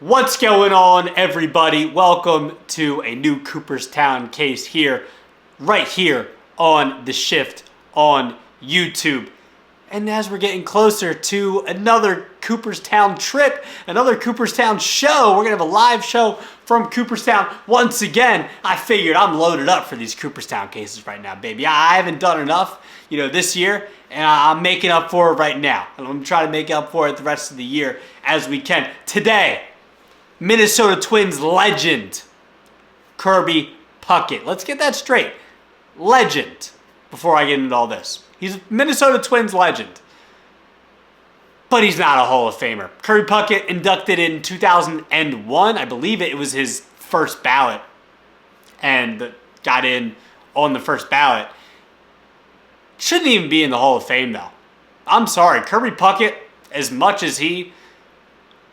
What's going on, everybody? Welcome to a new Cooperstown Case right here on The Shift on YouTube. And as we're getting closer to another Cooperstown trip, another Cooperstown show, we're going to have a live show from Cooperstown once again. I figured I'm loaded up for these Cooperstown cases right now, baby. I haven't done enough, this year, and I'm making up for it right now. And I'm going to try to make up for it the rest of the year as we can. Today, Minnesota Twins legend, Kirby Puckett. Let's get that straight. Legend, before I get into all this. He's a Minnesota Twins legend. But he's not a Hall of Famer. Kirby Puckett inducted in 2001. I believe it was his first ballot. And got in on the first ballot. Shouldn't even be in the Hall of Fame, though. I'm sorry. Kirby Puckett, as much as he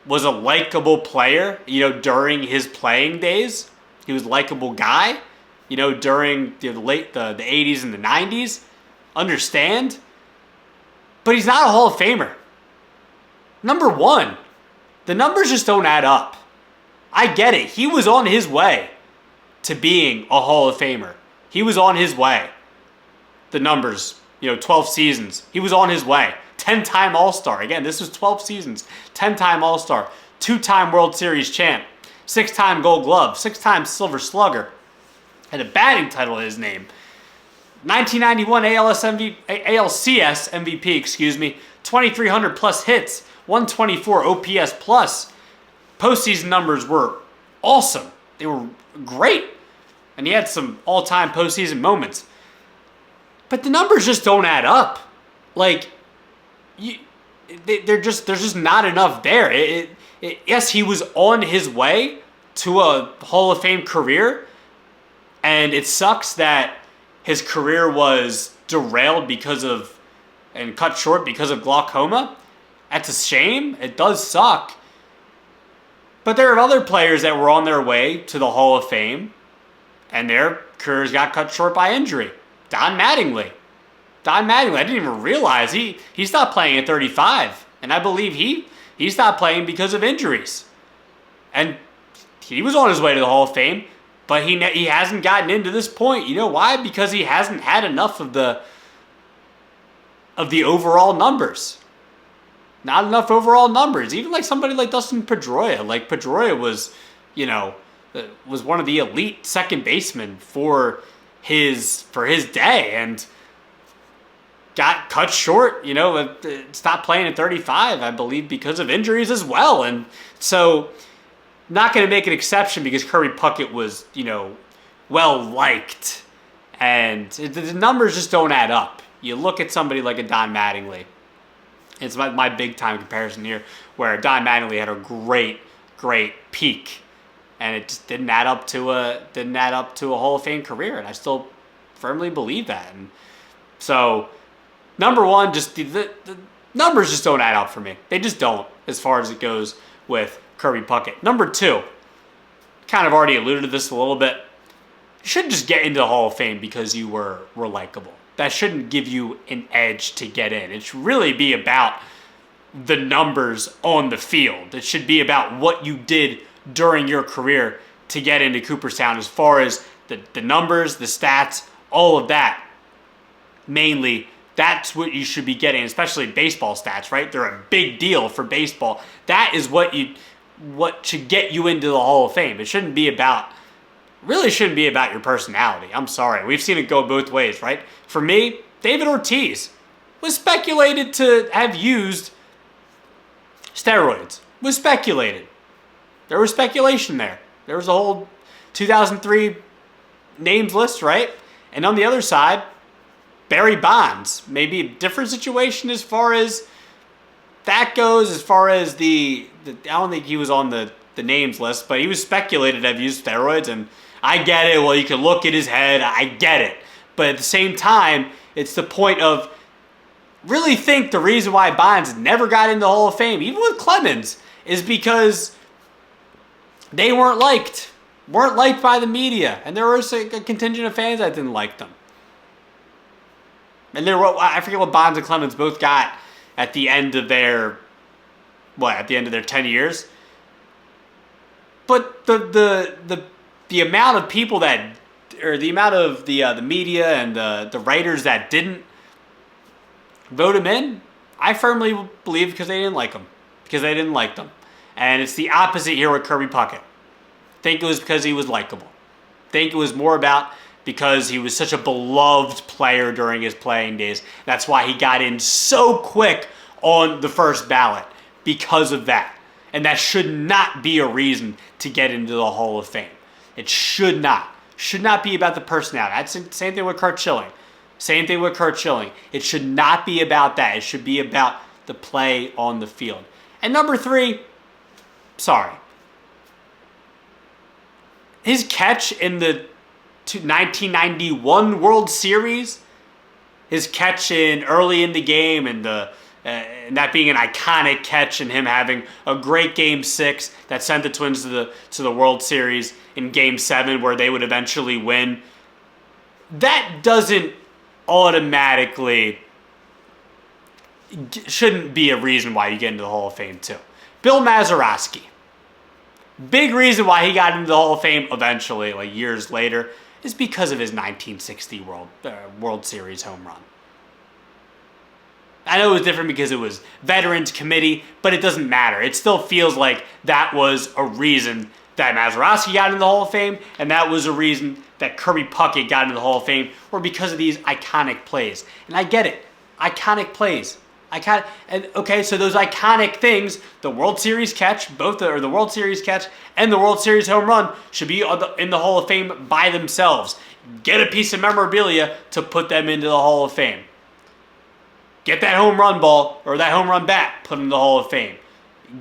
was a likable player, during his playing days. He was a likable guy, during the 80s and the 90s. Understand? But he's not a Hall of Famer. Number one, the numbers just don't add up. I get it. He was on his way to being a Hall of Famer. He was on his way. The numbers, 12 seasons. He was on his way. 10-time All-Star. Again, this was 12 seasons. 10-time All-Star. 2-time World Series champ. 6-time Gold Glove. 6-time Silver Slugger. Had a batting title in his name. 1991 ALCS MVP, 2,300 plus hits. 124 OPS plus. Postseason numbers were awesome. They were great. And he had some all-time postseason moments. But the numbers just don't add up. There's just not enough there. Yes, he was on his way to a Hall of Fame career, and it sucks that his career was derailed and cut short because of glaucoma. That's a shame. It does suck. But there are other players that were on their way to the Hall of Fame, and their careers got cut short by injury. Don Mattingly, I didn't even realize he stopped playing at 35. And I believe he stopped playing because of injuries. And he was on his way to the Hall of Fame, but he hasn't gotten into this point. You know why? Because he hasn't had enough of the overall numbers. Not enough overall numbers. Even like somebody like Dustin Pedroia. Like Pedroia was one of the elite second basemen for his day, and got cut short, stopped playing at 35, I believe, because of injuries as well. And so, not going to make an exception because Kirby Puckett was, well-liked. And the numbers just don't add up. You look at somebody like a Don Mattingly. It's my big-time comparison here, where Don Mattingly had a great, great peak. And it just didn't add up to a Hall of Fame career. And I still firmly believe that. And so, number one, just the numbers just don't add up for me. They just don't, as far as it goes with Kirby Puckett. Number two, kind of already alluded to this a little bit. You shouldn't just get into the Hall of Fame because you were likable. That shouldn't give you an edge to get in. It should really be about the numbers on the field. It should be about what you did during your career to get into Cooperstown, as far as the numbers, the stats, all of that. Mainly, that's what you should be getting, especially baseball stats, right? They're a big deal for baseball. That is what should get you into the Hall of Fame. It shouldn't be about your personality. I'm sorry. We've seen it go both ways, right? For me, David Ortiz was speculated to have used steroids. Was speculated. There was speculation there. There was a whole 2003 names list, right? And on the other side, Barry Bonds. Maybe a different situation as far as that goes, as far as I don't think he was on the names list, but he was speculated to have used steroids, and I get it. Well, you can look at his head. I get it. But at the same time, it's the point of really think the reason why Bonds never got into the Hall of Fame, even with Clemens, is because they weren't liked by the media, and there was a contingent of fans that didn't like them. And I forget what Bonds and Clemens both got at the end of their 10 years. But the amount of people that, or the amount of the media and the writers that didn't vote him in, I firmly believe because they didn't like him. Because they didn't like them. And it's the opposite here with Kirby Puckett. Think it was because he was likable. Think it was more about because he was such a beloved player during his playing days. That's why he got in so quick on the first ballot. Because of that. And that should not be a reason to get into the Hall of Fame. It should not. Should not be about the personality. That's the same thing with Curt Schilling. Same thing with Curt Schilling. It should not be about that. It should be about the play on the field. And number 3, sorry. His catch in the 1991 World Series, his catch early in the game, and that being an iconic catch, and him having a great Game 6 that sent the Twins to the World Series in Game 7, where they would eventually win. That doesn't automatically shouldn't be a reason why you get into the Hall of Fame too. Bill Mazeroski. Big reason why he got into the Hall of Fame eventually, like years later, is because of his 1960 World Series home run. I know it was different because it was Veterans Committee, but it doesn't matter. It still feels like that was a reason that Mazeroski got into the Hall of Fame, and that was a reason that Kirby Puckett got into the Hall of Fame, or because of these iconic plays. And I get it. Iconic plays. Okay, so those iconic things, the World Series catch, the World Series catch and the World Series home run should be in the Hall of Fame by themselves. Get a piece of memorabilia to put them into the Hall of Fame. Get that home run ball or that home run bat, put in the Hall of Fame.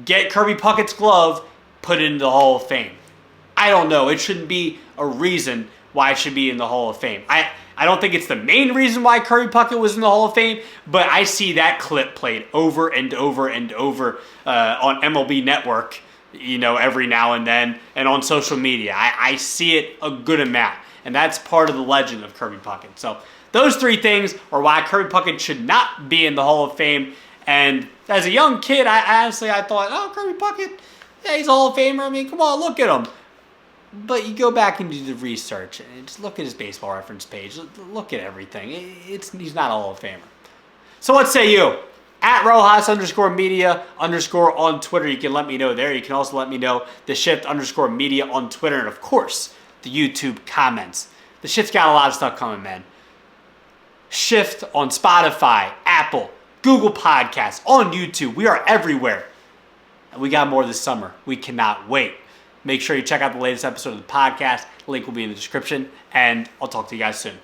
Get Kirby Puckett's glove, put it into the Hall of Fame. I don't know. It shouldn't be a reason why it should be in the Hall of Fame. I don't think it's the main reason why Kirby Puckett was in the Hall of Fame, but I see that clip played over and over and over on MLB Network, every now and then, and on social media. I see it a good amount, and that's part of the legend of Kirby Puckett. So those 3 things are why Kirby Puckett should not be in the Hall of Fame. And as a young kid, I thought, oh, Kirby Puckett, yeah, he's a Hall of Famer. I mean, come on, look at him. But you go back and do the research and just look at his baseball reference page. Look at everything. He's not a Hall of Famer. So what say you? At Rojas_media_ on Twitter. You can let me know there. You can also let me know the Shift_media on Twitter. And of course, the YouTube comments. The Shift's got a lot of stuff coming, man. Shift on Spotify, Apple, Google Podcasts, on YouTube. We are everywhere. And we got more this summer. We cannot wait. Make sure you check out the latest episode of the podcast. Link will be in the description. And I'll talk to you guys soon.